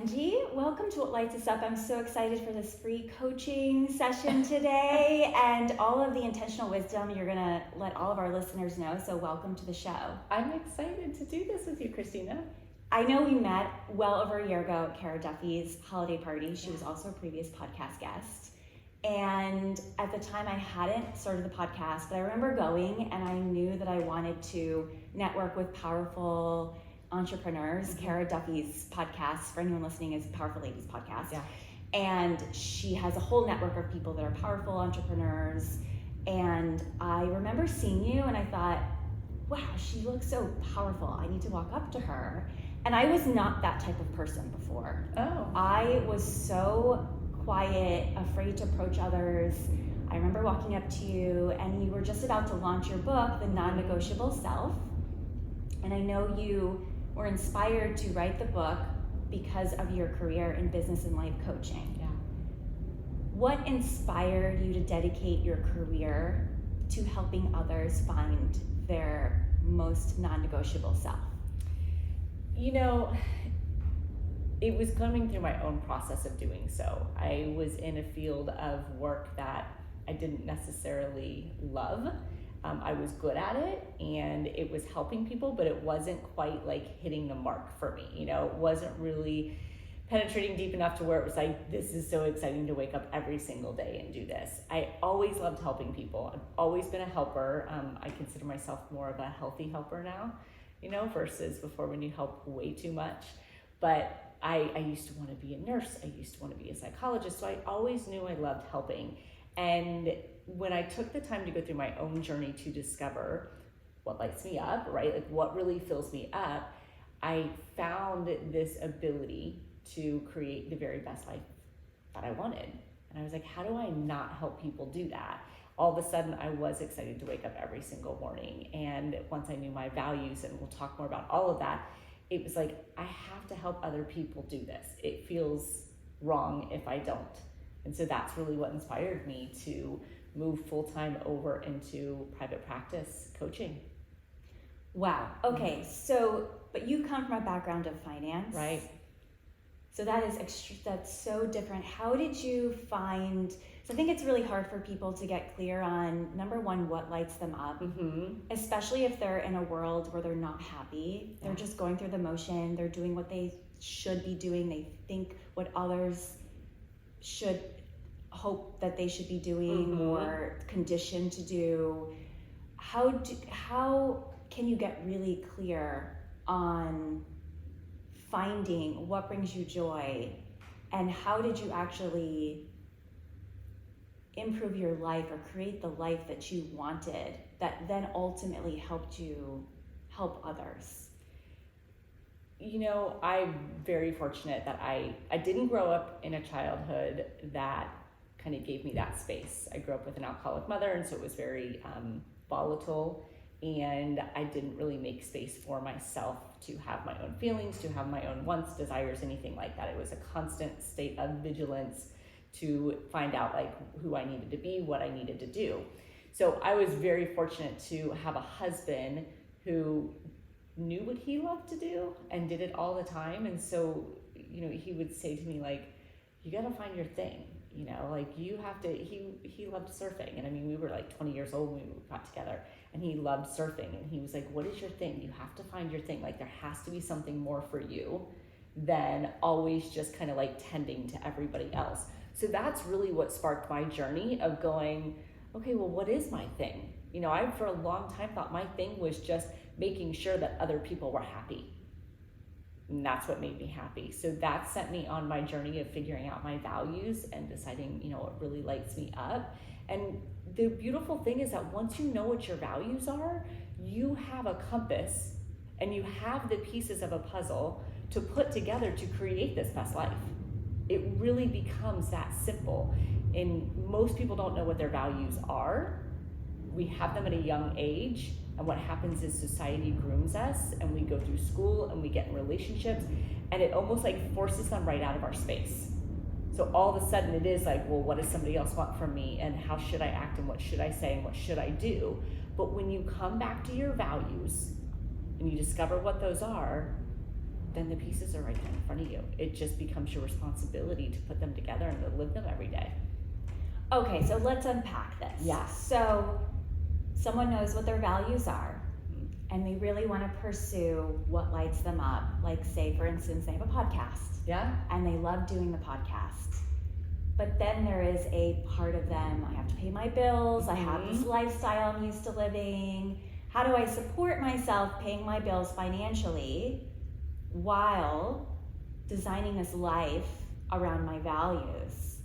Angie. Welcome to What Lights Us Up. I'm so excited for this free coaching session today and all of the intentional wisdom you're going to let all of our listeners know. So welcome to the show. I'm excited to do this with you, Christina. I know we met well over a year ago at Cara Duffy's holiday party. She was also a previous podcast guest. And at the time I hadn't started the podcast, but I remember going and I knew that I wanted to network with powerful entrepreneurs. Cara Duffy's podcast, for anyone listening, is Powerful Ladies Podcast. Yeah. And she has a whole network of people that are powerful entrepreneurs. And I remember seeing you and I thought, wow, she looks so powerful. I need to walk up to her. And I was not that type of person before. Oh. I was so quiet, afraid to approach others. I remember walking up to you and you were just about to launch your book, The Non-Negotiable Self. And I know you were inspired to write the book because of your career in business and life coaching. Yeah. What inspired you to dedicate your career to helping others find their most non-negotiable self? You know, it was coming through my own process of doing so. I was in a field of work that I didn't necessarily love. I was good at it and it was helping people, but it wasn't quite like hitting the mark for me. You know, it wasn't really penetrating deep enough to where it was like, this is so exciting to wake up every single day and do this. I always loved helping people. I've always been a helper. I consider myself more of a healthy helper now, you know, versus before when you help way too much. But I used to want to be a nurse. I used to want to be a psychologist. So I always knew I loved helping. And when I took the time to go through my own journey to discover what lights me up, right? Like what really fills me up, I found this ability to create the very best life that I wanted. And I was like, how do I not help people do that? All of a sudden, I was excited to wake up every single morning. And once I knew my values, and we'll talk more about all of that, it was like, I have to help other people do this. It feels wrong if I don't. And so that's really what inspired me to move full-time over into private practice coaching. Wow. Okay. So, but you come from a background of finance. Right. So that's so different. How did you find, so I think it's really hard for people to get clear on, number one, what lights them up, especially if they're in a world where they're not happy. They're just going through the motion. They're doing what they should be doing. They think what others should hope that they should be doing or conditioned to do. How can you get really clear on finding what brings you joy, and how did you actually improve your life or create the life that you wanted that then ultimately helped you help others? You know, I'm very fortunate that I didn't grow up in a childhood that kind of gave me that space. I grew up with an alcoholic mother, and so it was very volatile, and I didn't really make space for myself to have my own feelings, to have my own wants, desires, anything like that. It was a constant state of vigilance to find out like who I needed to be, what I needed to do. So I was very fortunate to have a husband who knew what he loved to do and did it all the time. And so, you know, he would say to me like, you got to find your thing, you know, like you have to, he loved surfing. And I mean, we were like 20 years old when we got together, and he loved surfing. And he was like, what is your thing? You have to find your thing. Like there has to be something more for you than always just kind of like tending to everybody else. So that's really what sparked my journey of going, okay, well, what is my thing? You know, I for a long time thought my thing was just making sure that other people were happy. And that's what made me happy. So that sent me on my journey of figuring out my values and deciding, you know, what really lights me up. And the beautiful thing is that once you know what your values are, you have a compass and you have the pieces of a puzzle to put together to create this best life. It really becomes that simple. And most people don't know what their values are. We have them at a young age. And what happens is society grooms us, and we go through school and we get in relationships, and it almost like forces them right out of our space. So all of a sudden it is like, well, what does somebody else want from me, and how should I act, and what should I say, and what should I do? But when you come back to your values and you discover what those are, then the pieces are right there in front of you. It just becomes your responsibility to put them together and to live them every day. Okay, so let's unpack this. Yeah. So someone knows what their values are, and they really want to pursue what lights them up. Like, say, for instance, they have a podcast. Yeah. And they love doing the podcast. But then there is a part of them, I have to pay my bills, I have this lifestyle I'm used to living. How do I support myself paying my bills financially while designing this life around my values?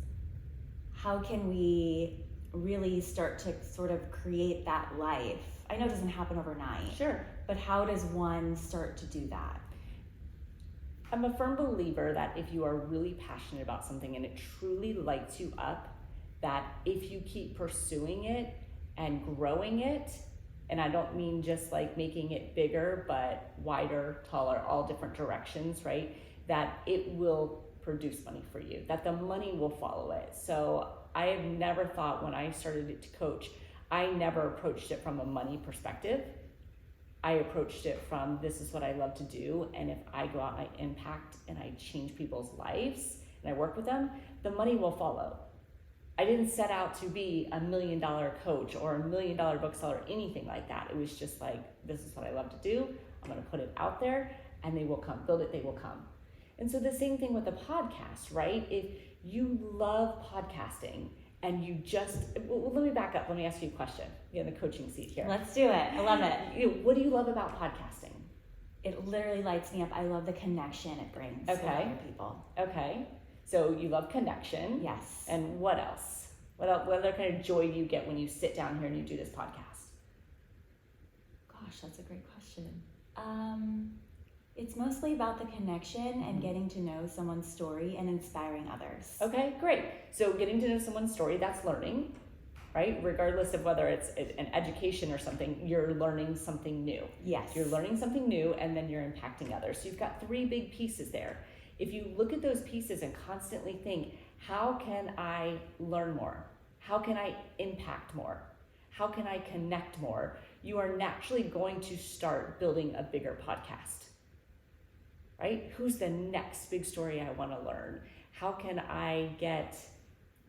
How can we really start to sort of create that life? I know it doesn't happen overnight. Sure. But how does one start to do that? I'm a firm believer that if you are really passionate about something and it truly lights you up, that if you keep pursuing it and growing it, and I don't mean just like making it bigger, but wider, taller, all different directions, right? That it will produce money for you, that the money will follow it. So I have never thought, when I started to coach, I never approached it from a money perspective. I approached it from, this is what I love to do, and if I go out and I impact and I change people's lives and I work with them, the money will follow. I didn't set out to be $1 million coach or $1 million bookseller, anything like that. It was just like, this is what I love to do. I'm going to put it out there and they will come. Build it, they will come. And so the same thing with a podcast, right? If you love podcasting and you just, well, let me back up. Let me ask you a question. You're in the coaching seat here. Let's do it. I love it. What do you love about podcasting? It literally lights me up. I love the connection it brings with other people. Okay. So you love connection. Yes. And what else? What other kind of joy do you get when you sit down here and you do this podcast? Gosh, that's a great question. It's mostly about the connection and getting to know someone's story and inspiring others. Okay, great. So getting to know someone's story, that's learning, right? Regardless of whether it's an education or something, you're learning something new. Yes. You're learning something new and then you're impacting others. So you've got 3 big pieces there. If you look at those pieces and constantly think, how can I learn more? How can I impact more? How can I connect more? You are naturally going to start building a bigger podcast. Right? Who's the next big story I want to learn? How can I get,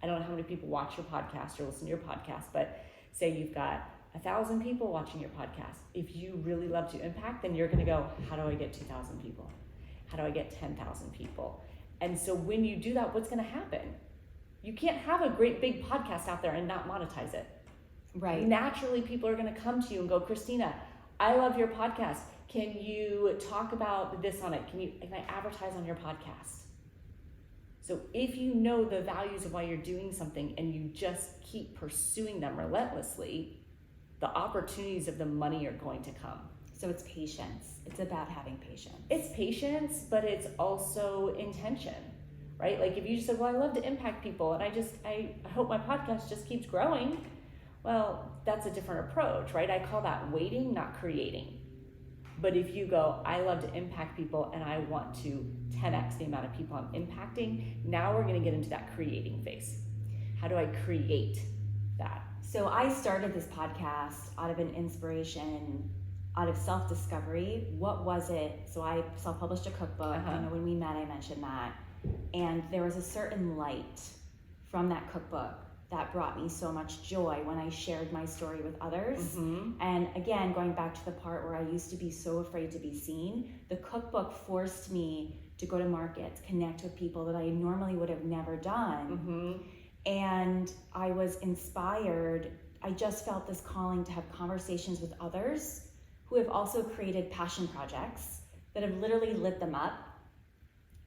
I don't know how many people watch your podcast or listen to your podcast, but say you've got 1,000 people watching your podcast. If you really love to impact, then you're going to go, how do I get 2,000 people? How do I get 10,000 people? And so when you do that, what's going to happen? You can't have a great big podcast out there and not monetize it. Right. Naturally, people are going to come to you and go, Christina, I love your podcast. Can you talk about this on it? Can I advertise on your podcast? So if you know the values of why you're doing something and you just keep pursuing them relentlessly, the opportunities of the money are going to come. So it's patience. It's about having patience. It's patience, but it's also intention, right? Like if you just said, well, I love to impact people and I hope my podcast just keeps growing. Well, that's a different approach, right? I call that waiting, not creating. But if you go, I love to impact people and I want to 10x the amount of people I'm impacting, now we're going to get into that creating phase. How do I create that? So I started this podcast out of an inspiration, out of self-discovery. What was it? So I self-published a cookbook. I know when we met, I mentioned that. And there was a certain light from that cookbook that brought me so much joy when I shared my story with others. Mm-hmm. And again, going back to the part where I used to be so afraid to be seen, the cookbook forced me to go to markets, connect with people that I normally would have never done. Mm-hmm. And I was inspired. I just felt this calling to have conversations with others who have also created passion projects that have literally lit them up.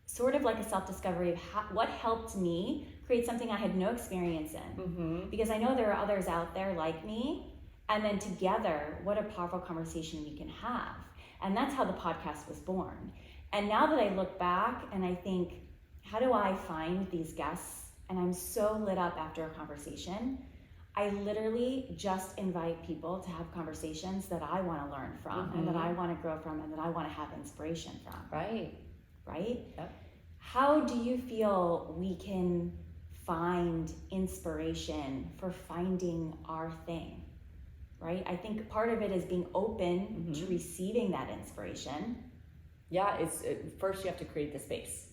Sort of like a self-discovery of what helped me create something I had no experience in. Mm-hmm. Because I know there are others out there like me, and then together, what a powerful conversation we can have. And that's how the podcast was born. And now that I look back and I think, how do I find these guests? And I'm so lit up after a conversation. I literally just invite people to have conversations that I want to learn from, mm-hmm. and that I want to grow from, and that I want to have inspiration from. Right? Yep. How do you feel we can find inspiration for finding our thing, right? I think part of it is being open mm-hmm. to receiving that inspiration. Yeah, first you have to create the space,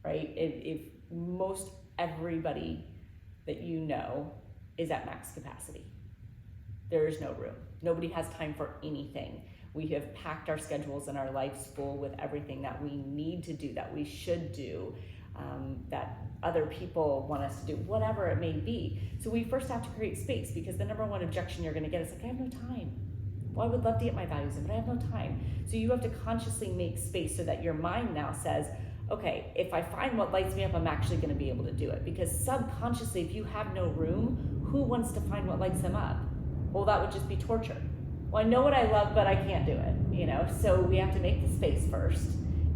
right? If most everybody that you know is at max capacity, there is no room. Nobody has time for anything. We have packed our schedules and our lives full with everything that we need to do, that we should do, that other people want us to do, whatever it may be. So we first have to create space, because the number one objection you're going to get is like, I have no time. Well, I would love to get my values in, but I have no time. So you have to consciously make space so that your mind now says, okay, if I find what lights me up, I'm actually going to be able to do it. Because subconsciously, if you have no room, who wants to find what lights them up? Well, that would just be torture. Well, I know what I love, but I can't do it, So we have to make the space first.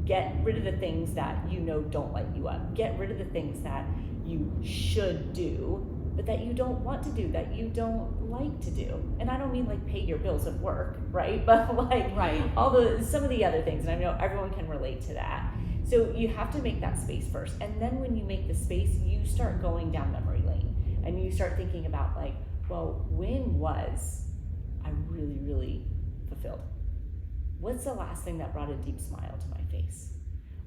Get rid of the things that don't light you up. Get rid of the things that you should do, but that you don't want to do, that you don't like to do. And I don't mean like pay your bills at work, right? But like some of the other things, and I know everyone can relate to that. So you have to make that space first. And then when you make the space, you start going down memory lane, and you start thinking about like, well, when was I really, really fulfilled? What's the last thing that brought a deep smile to my face?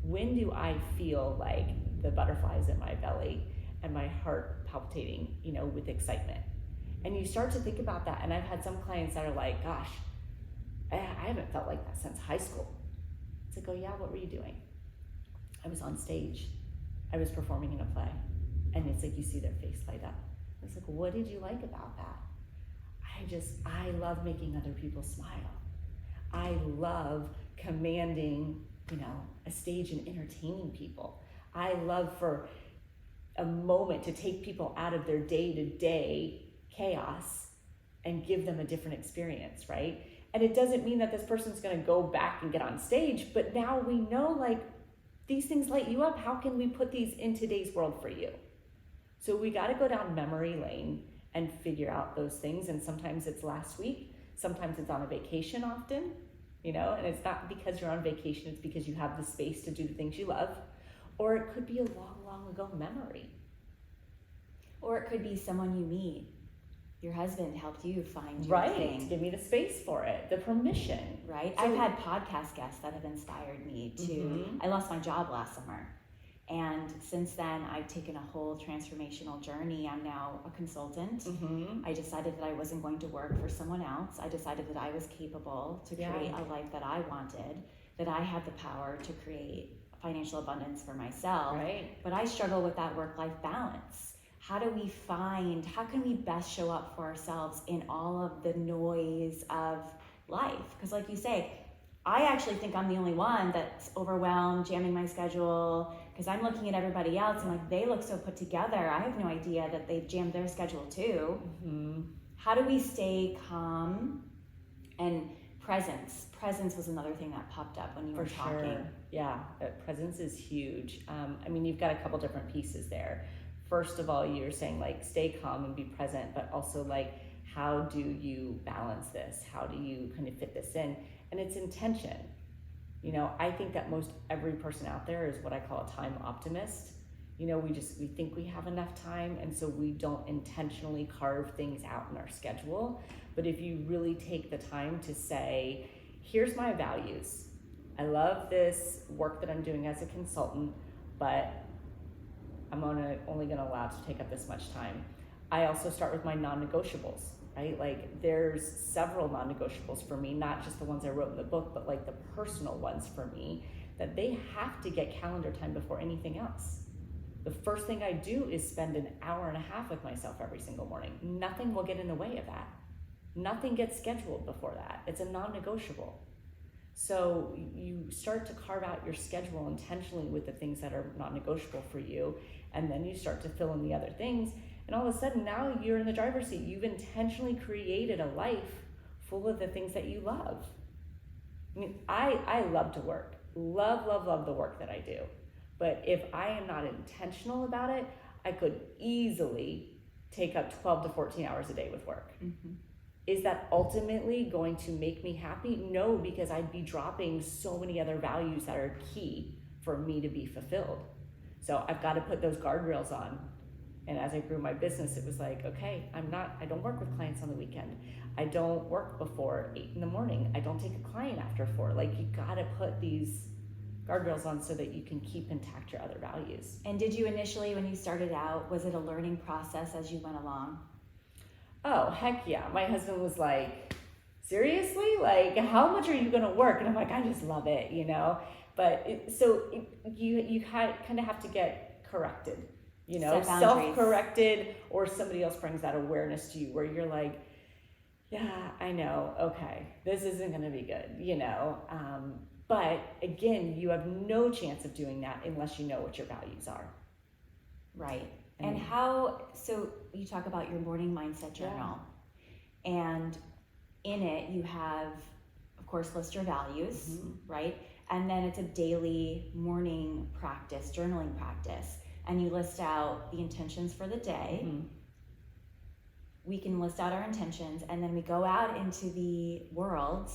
When do I feel like the butterflies in my belly and my heart palpitating, with excitement? And you start to think about that. And I've had some clients that are like, gosh, I haven't felt like that since high school. It's like, oh yeah, what were you doing? I was on stage. I was performing in a play. And it's like, you see their face light up. It's like, what did you like about that? I love making other people smile. I love commanding, a stage and entertaining people. I love for a moment to take people out of their day-to-day chaos and give them a different experience, right? And it doesn't mean that this person's going to go back and get on stage, but now we know, like, these things light you up. How can we put these in today's world for you? So we got to go down memory lane and figure out those things. And sometimes it's last week, sometimes it's on a vacation often, and it's not because you're on vacation, it's because you have the space to do the things you love. Or it could be a long, long ago memory. Or it could be someone you meet. Your husband helped you find your right. thing. Give me the space for it, the permission. Right. So, I've had podcast guests that have inspired me to, I lost my job last summer. And since then, I've taken a whole transformational journey. I'm now a consultant. I decided that I wasn't going to work for someone else. I decided that I was capable to create a life that I wanted, that I had the power to create financial abundance for myself. Right. But I struggle with that work-life balance. How can we best show up for ourselves in all of the noise of life? Because like you say, I actually think I'm the only one that's overwhelmed, jamming my schedule, because I'm looking at everybody else and like, they look so put together. I have no idea that they've jammed their schedule too. How do we stay calm? And presence was another thing that popped up when you were talking. Sure. Yeah, presence is huge. You've got a couple different pieces there. First of all, you're saying like stay calm and be present, but also like, how do you balance this? How do you kind of fit this in? And it's intention. I think that most every person out there is what I call a time optimist. We think we have enough time, and so we don't intentionally carve things out in our schedule. But if you really take the time to say, here's my values. I love this work that I'm doing as a consultant, but I'm only gonna allow it to take up this much time. I also start with my non-negotiables, right? Like there's several non-negotiables for me, not just the ones I wrote in the book, but like the personal ones for me, that they have to get calendar time before anything else. The first thing I do is spend an hour and a half with myself every single morning. Nothing will get in the way of that. Nothing gets scheduled before that. It's a non-negotiable. So you start to carve out your schedule intentionally with the things that are non-negotiable for you, and then you start to fill in the other things, and all of a sudden now you're in the driver's seat. You've intentionally created a life full of the things that you love. I love to work. Love the work that I do. But if I am not intentional about it, I could easily take up 12 to 14 hours a day with work. Is that ultimately going to make me happy? No, because I'd be dropping so many other values that are key for me to be fulfilled. So I've got to put those guardrails on. And as I grew my business, it was like, okay, I don't work with clients on the weekend. I don't work before 8 a.m. I don't take a client after 4. Like, you gotta put these guardrails on so that you can keep intact your other values. And did you initially, when you started out, was it a learning process as you went along? Oh, heck yeah. My husband was like, seriously? Like, how much are you gonna work? And I'm like, I just love it, you know? But you kind of have to get corrected, you know, self-corrected, or somebody else brings that awareness to you where you're like, yeah, I know, okay, this isn't gonna be good, you know? But again, you have no chance of doing that unless you know what your values are. Right. And so you talk about your morning mindset journal, and in it you have, of course, list your values, right? And then it's a daily morning practice, journaling practice. And you list out the intentions for the day. We can list out our intentions, and then we go out into the world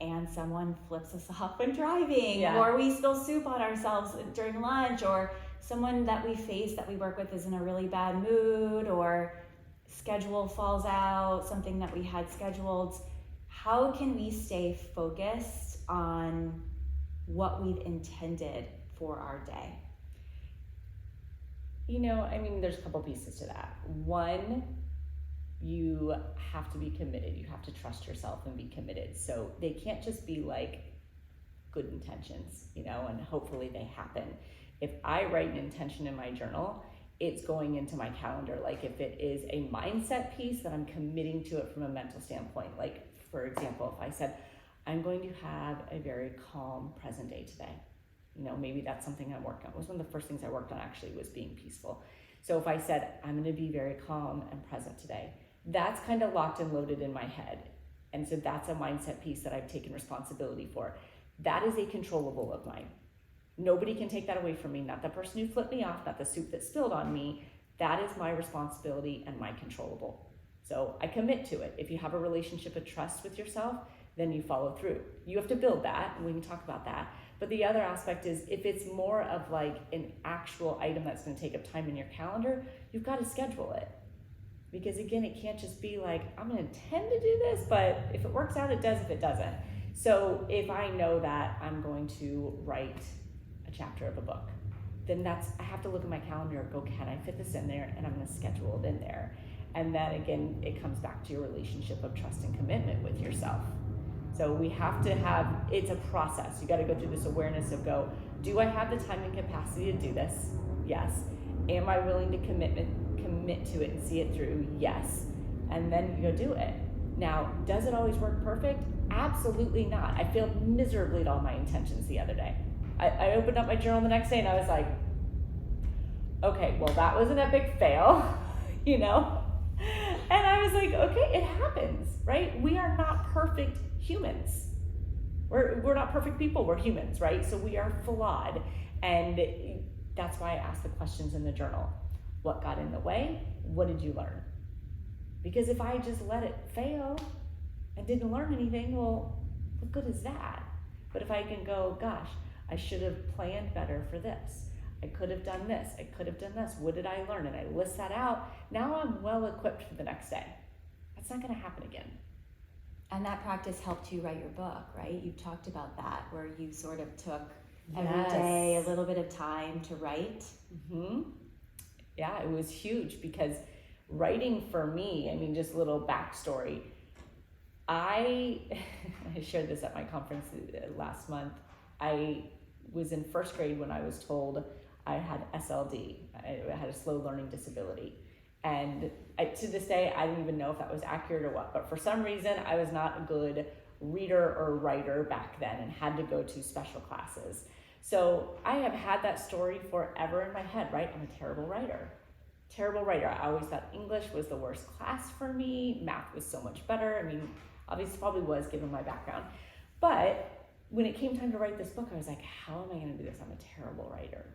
and someone flips us off when driving, or we spill soup on ourselves during lunch, or someone that we face that we work with is in a really bad mood, or schedule falls out, something that we had scheduled. How can we stay focused on what we've intended for our day? You know, I mean, there's a couple pieces to that. One, you have to be committed. You have to trust yourself and be committed. So they can't just be like good intentions, you know, and hopefully they happen. If I write an intention in my journal, it's going into my calendar. Like, if it is a mindset piece, that I'm committing to it from a mental standpoint. Like, for example, if I said, I'm going to have a very calm, present day today. You know, maybe that's something I'm working on. It was one of the first things I worked on, actually, was being peaceful. So if I said, I'm going to be very calm and present today, that's kind of locked and loaded in my head. And so that's a mindset piece that I've taken responsibility for. That is a controllable of mine. Nobody can take that away from me. Not the person who flipped me off, not the soup that spilled on me. That is my responsibility and my controllable. So I commit to it. If you have a relationship of trust with yourself, then you follow through. You have to build that, and we can talk about that. But the other aspect is, if it's more of like an actual item that's going to take up time in your calendar, you've got to schedule it. Because again, it can't just be like, I'm going to intend to do this, but if it works out, it does. If it doesn't. So if I know that I'm going to write a chapter of a book, then I have to look at my calendar and go, can I fit this in there? And I'm going to schedule it in there. And then again, it comes back to your relationship of trust and commitment with yourself. So we have to it's a process. You got to go through this awareness of do I have the time and capacity to do this? Yes. Am I willing to commit to it and see it through? Yes. And then you go do it. Now, does it always work perfect? Absolutely not. I failed miserably at all my intentions the other day. I opened up my journal the next day and I was like, okay, well, that was an epic fail, you know? And I was like, okay, it happens, right? We are not perfect humans. We're not perfect people, we're humans, right? So we are flawed. And that's why I asked the questions in the journal. What got in the way? What did you learn? Because if I just let it fail and didn't learn anything, well, what good is that? But if I can go, gosh, I should have planned better for this. I could have done this. I could have done this. What did I learn? And I list that out. Now I'm well equipped for the next day. That's not going to happen again. And that practice helped you write your book, right? You talked about that, where you sort of took every day a little bit of time to write. Yeah, it was huge, because writing for me, I mean, just a little backstory. I shared this at my conference last month. I was in first grade when I was told I had SLD. I had a slow learning disability. And to this day, I don't even know if that was accurate or what, but for some reason, I was not a good reader or writer back then and had to go to special classes. So I have had that story forever in my head, right? I'm a terrible writer. I always thought English was the worst class for me. Math was so much better. I mean, obviously probably was, given my background. But when it came time to write this book, I was like, how am I going to do this? I'm a terrible writer.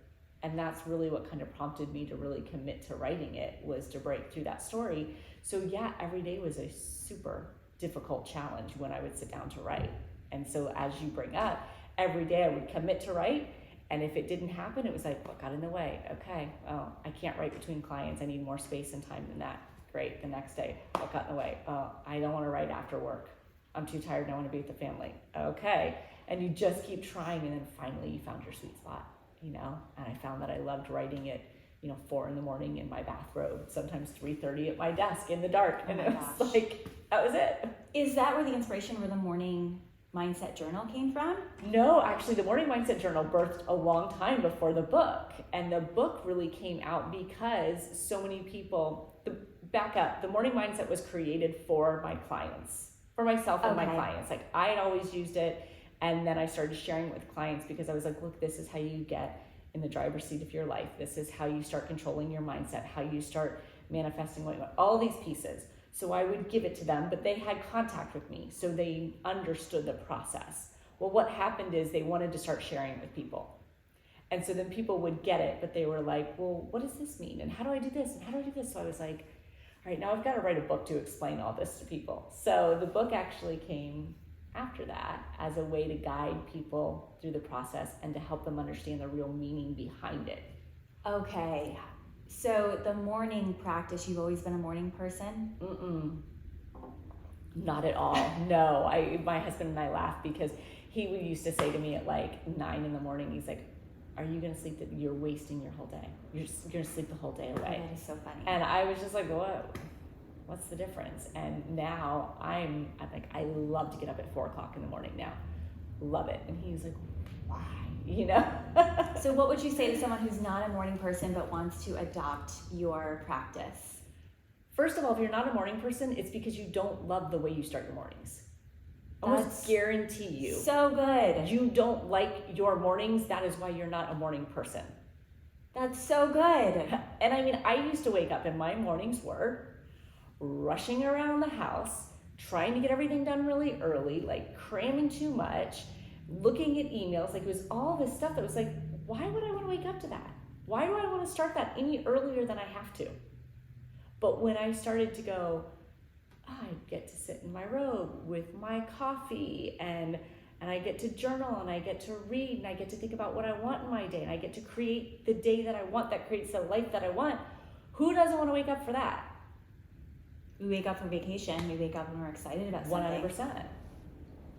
And that's really what kind of prompted me to really commit to writing it, was to break through that story. So yeah, every day was a super difficult challenge when I would sit down to write. And so as you bring up, every day I would commit to write, And if it didn't happen, it was like, what got in the way? Okay, oh, I can't write between clients. I need more space and time than that. Great, the next day, what got in the way? Oh, I don't want to write after work. I'm too tired and I want to be with the family. Okay, and you just keep trying, and then finally you found your sweet spot, you know? And I found that I loved writing it, 4 a.m. in my bathrobe, sometimes 3:30 at my desk in the dark. And it was like, that was it. Is that where the inspiration for the morning mindset journal came from? No, actually the morning mindset journal birthed a long time before the book. And the book really came out because so many people, back up, the morning mindset was created for my clients, for myself and my clients. Like I had always used it. And then I started sharing it with clients because I was like, look, this is how you get in the driver's seat of your life. This is how you start controlling your mindset, how you start manifesting what you want, all these pieces. So I would give it to them, but they had contact with me, so they understood the process. Well, what happened is they wanted to start sharing it with people. And so then people would get it, but they were like, well, what does this mean? And how do I do this? And how do I do this? So I was like, all right, now I've got to write a book to explain all this to people. So the book actually came after that as a way to guide people through the process and to help them understand the real meaning behind it. Okay. So the morning practice, you've always been a morning person? Not at all. No, my husband and I laugh because he used to say to me at like 9 a.m, he's like, are you going to sleep? You're wasting your whole day. You're going to sleep the whole day away. Oh, that is so funny. And I was just like, what's the difference? And now I'm like, I love to get up at 4 o'clock in the morning now. Love it. And he's like, why? So what would you say to someone who's not a morning person but wants to adopt your practice? First of all, if you're not a morning person, it's because you don't love the way you start your mornings. I almost guarantee you. So good. You don't like your mornings. That is why you're not a morning person. That's so good. And I mean, I used to wake up and my mornings were rushing around the house, trying to get everything done really early, like cramming too much, looking at emails. Like it was all this stuff that was like, why would I want to wake up to that? Why do I want to start that any earlier than I have to? But when I started to go, I get to sit in my robe with my coffee and I get to journal and I get to read and I get to think about what I want in my day and I get to create the day that I want that creates the life that I want. Who doesn't want to wake up for that? We wake up for vacation. We wake up when we're excited about something. 100%.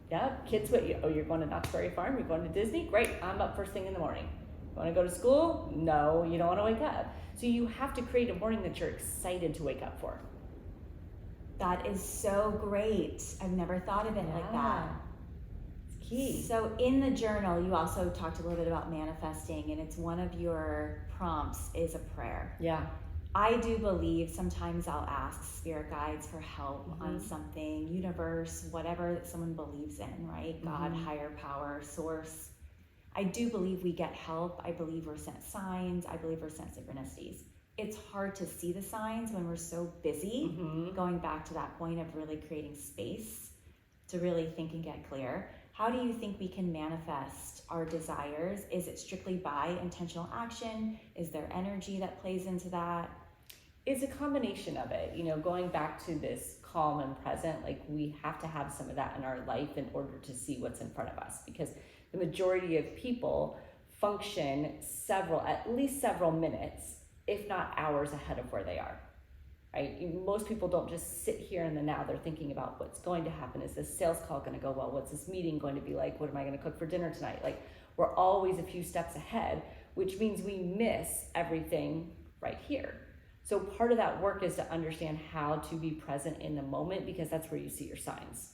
Yeah, kids, you're going to Knott's Berry Farm, you're going to Disney? Great, I'm up first thing in the morning. You want to go to school? No, you don't want to wake up. So you have to create a morning that you're excited to wake up for. That is so great. I've never thought of it like that. It's key. So in the journal, you also talked a little bit about manifesting, and it's one of your prompts is a prayer. Yeah. I do believe sometimes I'll ask spirit guides for help on something, universe, whatever that someone believes in, right? God, higher power, source. I do believe we get help. I believe we're sent signs. I believe we're sent synchronicities. It's hard to see the signs when we're so busy, going back to that point of really creating space to really think and get clear. How do you think we can manifest our desires? Is it strictly by intentional action? Is there energy that plays into that? It's a combination of it. Going back to this calm and present, like we have to have some of that in our life in order to see what's in front of us, because the majority of people function at least several minutes, if not hours ahead of where they are. Right? Most people don't just sit here in the now. They're thinking about what's going to happen. Is this sales call going to go well? What's this meeting going to be like? What am I going to cook for dinner tonight? Like, we're always a few steps ahead, which means we miss everything right here. So part of that work is to understand how to be present in the moment, because that's where you see your signs.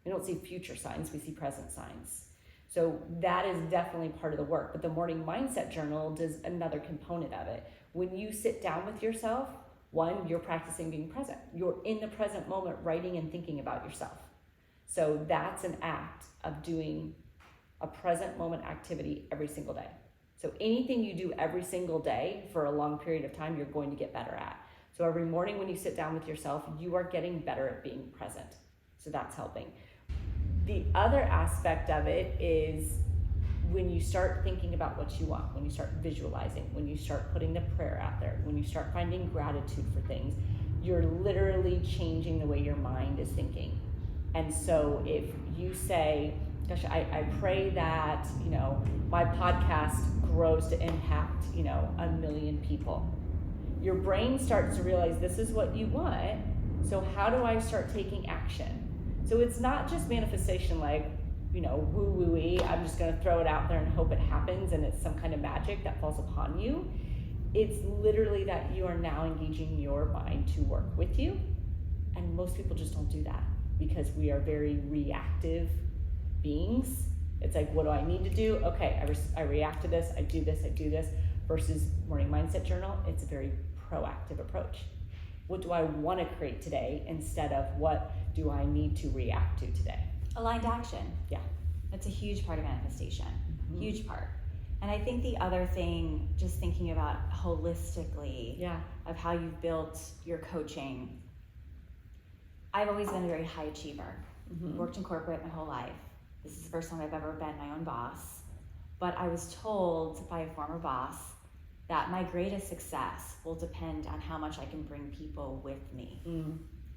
We don't see future signs, we see present signs. So that is definitely part of the work. But the morning mindset journal does another component of it. When you sit down with yourself, one, you're practicing being present. You're in the present moment, writing and thinking about yourself. So that's an act of doing a present moment activity every single day. So anything you do every single day for a long period of time, you're going to get better at. So every morning when you sit down with yourself, you are getting better at being present. So that's helping. The other aspect of it is when you start thinking about what you want, when you start visualizing, when you start putting the prayer out there, when you start finding gratitude for things, you're literally changing the way your mind is thinking. And so if you say, Gosh, I pray that, my podcast grows to impact, 1 million people. Your brain starts to realize this is what you want. So how do I start taking action? So it's not just manifestation like, woo-woo-y, I'm just going to throw it out there and hope it happens and it's some kind of magic that falls upon you. It's literally that you are now engaging your mind to work with you. And most people just don't do that because we are very reactive beings. It's like, what do I need to do? Okay, I react to this, I do this, versus morning mindset journal. It's a very proactive approach. What do I want to create today instead of what do I need to react to today? Aligned action. Yeah. That's a huge part of manifestation. Huge part. And I think the other thing, just thinking about holistically, of how you've built your coaching, I've always been a very high achiever. Worked in corporate my whole life. This is the first time I've ever been my own boss. But I was told by a former boss that my greatest success will depend on how much I can bring people with me.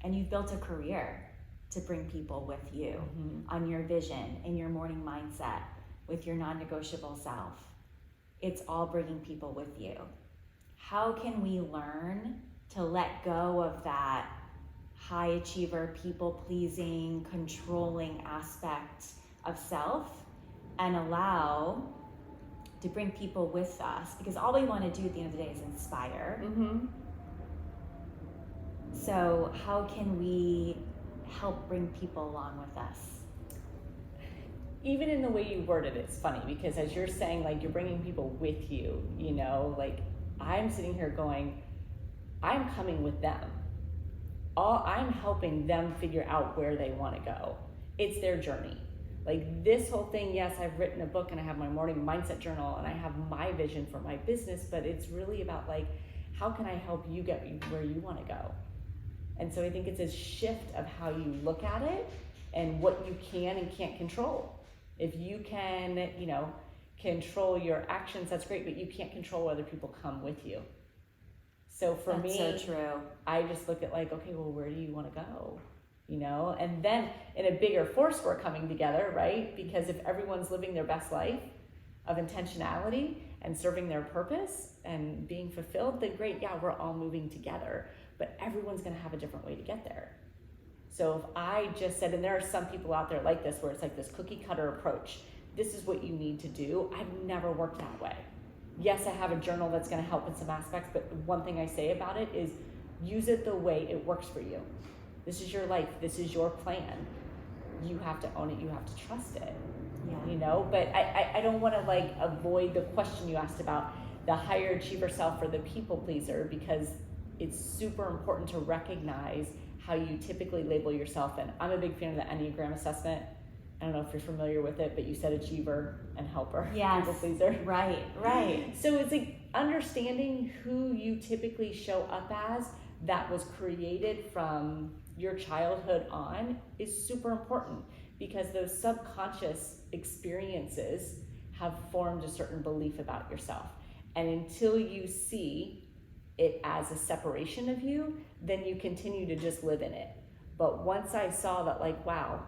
And you've built a career to bring people with you on your vision, in your morning mindset, with your non-negotiable self. It's all bringing people with you. How can we learn to let go of that high achiever, people-pleasing, controlling aspect of self and allow to bring people with us? Because all we want to do at the end of the day is inspire. So how can we help bring people along with us? Even in the way you worded it's funny because as you're saying, like, you're bringing people with you, like I'm sitting here going, I'm coming with them. I'm helping them figure out where they want to go. It's their journey. Like this whole thing, yes, I've written a book and I have my morning mindset journal and I have my vision for my business, but it's really about like, how can I help you get where you want to go? And so I think it's a shift of how you look at it and what you can and can't control. If you can, control your actions, that's great, but you can't control whether people come with you. So for me, so true. I just look at like, okay, well, where do you want to go? And then in a bigger force, we're coming together, right? Because if everyone's living their best life of intentionality and serving their purpose and being fulfilled, then great, yeah, we're all moving together, but everyone's going to have a different way to get there. So if I just said, and there are some people out there like this, where it's like this cookie cutter approach, this is what you need to do. I've never worked that way. Yes, I have a journal that's going to help in some aspects, but one thing I say about it is use it the way it works for you. This is your life. This is your plan. You have to own it. You have to trust it. Yeah. But I don't want to like avoid the question you asked about the higher achiever self or the people pleaser, because it's super important to recognize how you typically label yourself. And I'm a big fan of the Enneagram assessment. I don't know if you're familiar with it, but you said achiever and helper. Yes. People pleaser. Right. So it's like understanding who you typically show up as that was created from your childhood on is super important, because those subconscious experiences have formed a certain belief about yourself. And until you see it as a separation of you, then you continue to just live in it. But once I saw that, like, wow,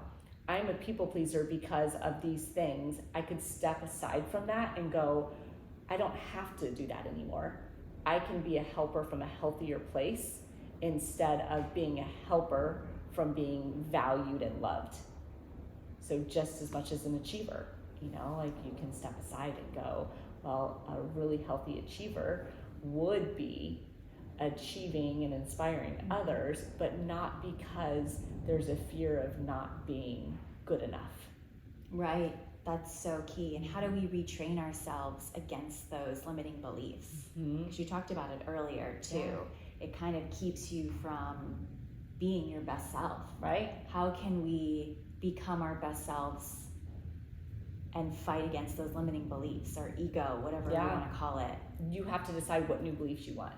I'm a people pleaser because of these things, I could step aside from that and go, I don't have to do that anymore. I can be a helper from a healthier place instead of being a helper from being valued and loved. So just as much as an achiever, like you can step aside and go, well, a really healthy achiever would be achieving and inspiring others, but not because there's a fear of not being good enough. Right. That's so key. And how do we retrain ourselves against those limiting beliefs? Because you talked about it earlier too. Yeah. It kind of keeps you from being your best self, right? How can we become our best selves and fight against those limiting beliefs or ego, whatever we want to call it? You have to decide what new beliefs you want.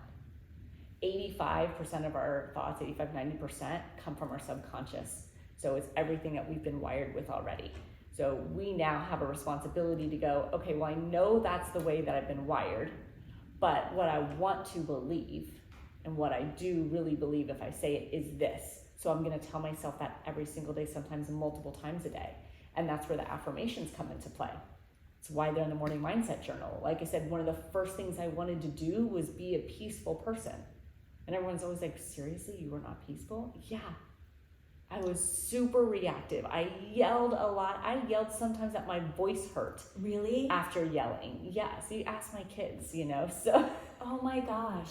85% of our thoughts, 85-90% come from our subconscious. So it's everything that we've been wired with already. So we now have a responsibility to go, okay, well, I know that's the way that I've been wired, but what I want to believe and what I do really believe if I say it is this. So I'm going to tell myself that every single day, sometimes multiple times a day. And that's where the affirmations come into play. It's why they're in the morning mindset journal. Like I said, one of the first things I wanted to do was be a peaceful person. And everyone's always like, seriously, you were not peaceful? Yeah. I was super reactive. I yelled a lot. I yelled sometimes that my voice hurt. Really? After yelling. Yeah. So you ask my kids, so. Oh my gosh.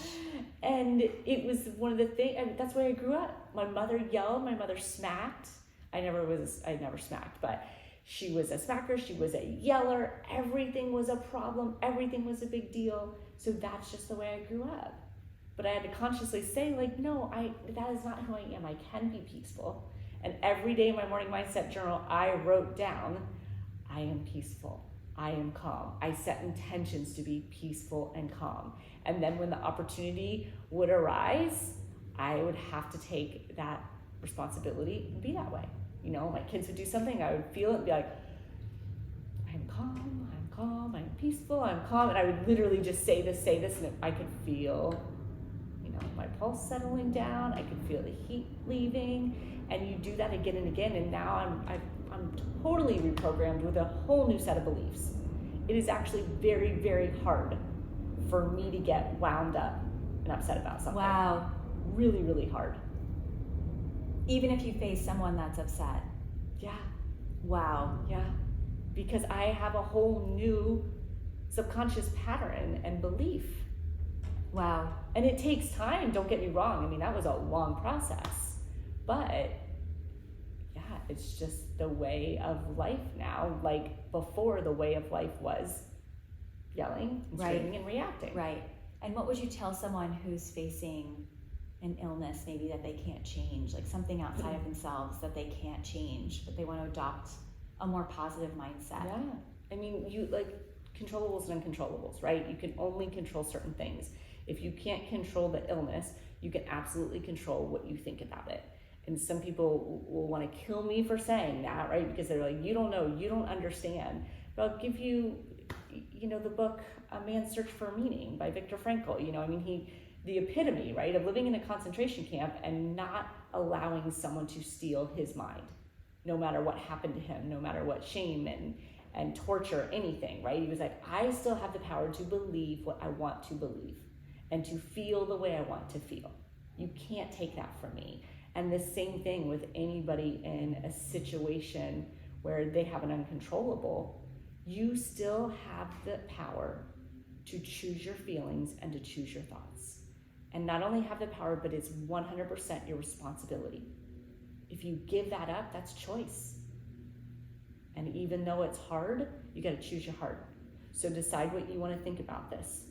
And it was one of the things, that's why I grew up. My mother yelled, my mother smacked. I never smacked, but she was a smacker, she was a yeller. Everything was a problem, everything was a big deal. So that's just the way I grew up. But I had to consciously say, like, no, that is not who I am. I can be peaceful. And every day in my morning mindset journal, I wrote down, I am peaceful. I am calm. I set intentions to be peaceful and calm. And then when the opportunity would arise, I would have to take that responsibility and be that way. My kids would do something, I would feel it and be like, I'm calm, I'm peaceful, I'm calm. And I would literally just say this, and I could feel, my pulse settling down. I could feel the heat leaving. And you do that again and again. And now I'm totally reprogrammed with a whole new set of beliefs. It is actually very, very hard for me to get wound up and upset about something. Wow. Really, really hard. Even if you face someone that's upset. Yeah. Wow. Yeah. Because I have a whole new subconscious pattern and belief. Wow. And it takes time, don't get me wrong. I mean, that was a long process. But yeah, it's just the way of life now. Like before, the way of life was yelling and screaming and reacting. Right. And what would you tell someone who's facing an illness maybe that they can't change, like something outside of themselves that they can't change, but they want to adopt a more positive mindset? Yeah. I mean, you like controllables and uncontrollables, right? You can only control certain things. If you can't control the illness, you can absolutely control what you think about it. And some people will want to kill me for saying that, right? Because they're like, you don't know, you don't understand. But I'll give you, the book, A Man's Search for Meaning by Viktor Frankl. The epitome, right, of living in a concentration camp and not allowing someone to steal his mind, no matter what happened to him, no matter what shame and torture, anything, right? He was like, I still have the power to believe what I want to believe and to feel the way I want to feel. You can't take that from me. And the same thing with anybody in a situation where they have an uncontrollable, you still have the power to choose your feelings and to choose your thoughts. And not only have the power, but it's 100% your responsibility. If you give that up, that's choice. And even though it's hard, you got to choose your heart. So decide what you want to think about this.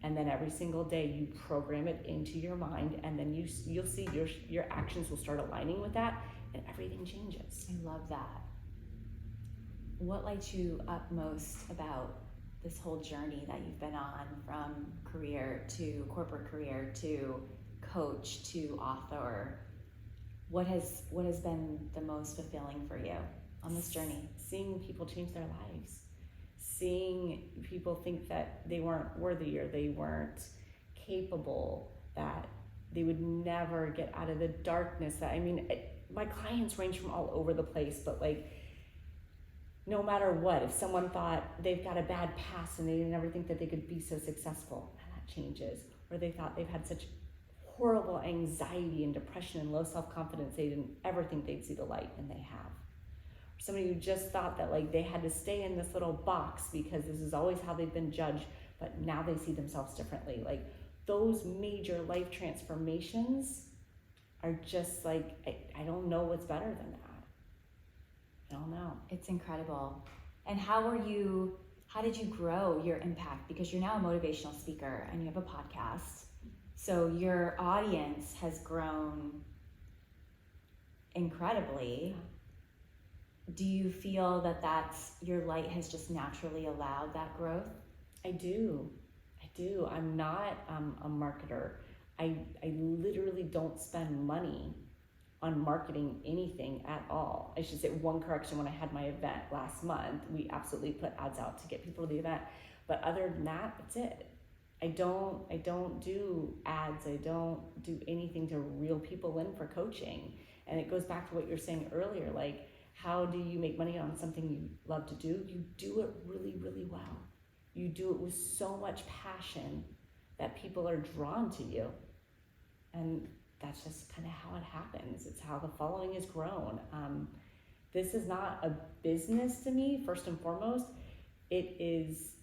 And then every single day you program it into your mind, and then you'll see your actions will start aligning with that, and everything changes. I love that. What lights you up most about this whole journey that you've been on, from career to corporate career to coach to author? What has been the most fulfilling for you on this journey? Seeing people change their lives. Seeing people think that they weren't worthy or they weren't capable, that they would never get out of the darkness. My clients range from all over the place, but like, no matter what, if someone thought they've got a bad past and they never think that they could be so successful, and that changes. Or they thought they've had such horrible anxiety and depression and low self-confidence, they didn't ever think they'd see the light, and they have. Or somebody who just thought that like they had to stay in this little box because this is always how they've been judged, but now they see themselves differently. Like those major life transformations are just like, I don't know what's better than that. I don't know. It's incredible. And how did you grow your impact? Because you're now a motivational speaker and you have a podcast. So your audience has grown incredibly. Do you feel that your light has just naturally allowed that growth? I do. I'm not a marketer. I literally don't spend money on marketing anything at all. I should say one correction: when I had my event last month, we absolutely put ads out to get people to the event. But other than that, that's it. I don't do ads. I don't do anything to reel people in for coaching. And it goes back to what you were saying earlier, like, how do you make money on something you love to do? You do it really, really well. You do it with so much passion that people are drawn to you. And that's just kind of how it happens. It's how the following is grown. This is not a business to me, first and foremost. It's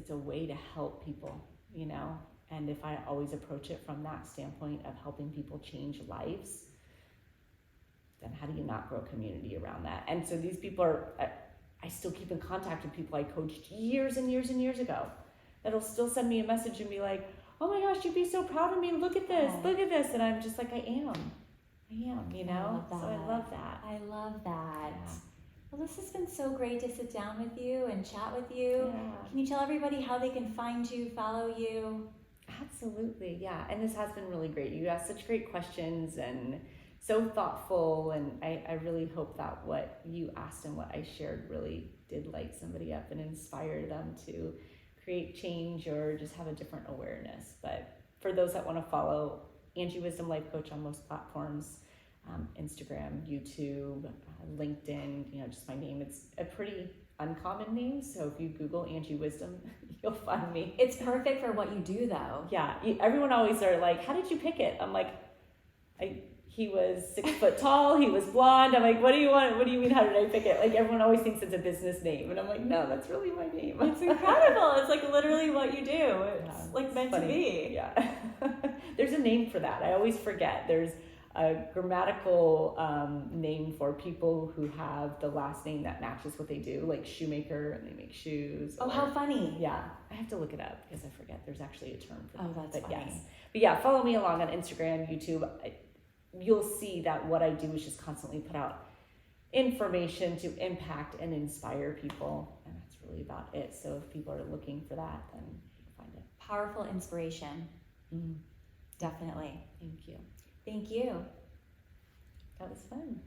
a way to help people, you know? And if I always approach it from that standpoint of helping people change lives, then how do you not grow a community around that? And so these people I still keep in contact with people I coached years and years and years ago that'll still send me a message and be like, oh my gosh, you'd be so proud of me. Look at this, look at this. And I'm just like, I am, you know? So I love that. I love that. Yeah. Well, this has been so great to sit down with you and chat with you. Yeah. Can you tell everybody how they can find you, follow you? Absolutely, yeah. And this has been really great. You asked such great questions and so thoughtful. And I really hope that what you asked and what I shared really did light somebody up and inspire them to create change or just have a different awareness. But for those that want to follow, Angie Wisdom Life Coach on most platforms, Instagram, YouTube, LinkedIn, you know, just my name. It's a pretty uncommon name, so if you Google Angie Wisdom, you'll find me. It's perfect for what you do, though. Yeah, everyone always are like, how did you pick it? I'm like, he was 6 foot tall, he was blonde. I'm like, what do you want? What do you mean, how did I pick it? Like, everyone always thinks it's a business name, and I'm like, no, that's really my name. It's incredible. It's like literally what you do. It's Yeah, like meant funny. to be. Yeah. There's a name for that. I always forget. There's a grammatical name for people who have the last name that matches what they do, like shoemaker, and they make shoes. Oh, how funny. Yeah, I have to look it up because I forget. There's actually a term for that. Oh, that's funny. Yes. But yeah, follow me along on Instagram, YouTube. You'll see that what I do is just constantly put out information to impact and inspire people, and that's really about it. So if people are looking for that, then you'll find it. Powerful inspiration. Mm. Definitely. Thank you. Thank you. That was fun.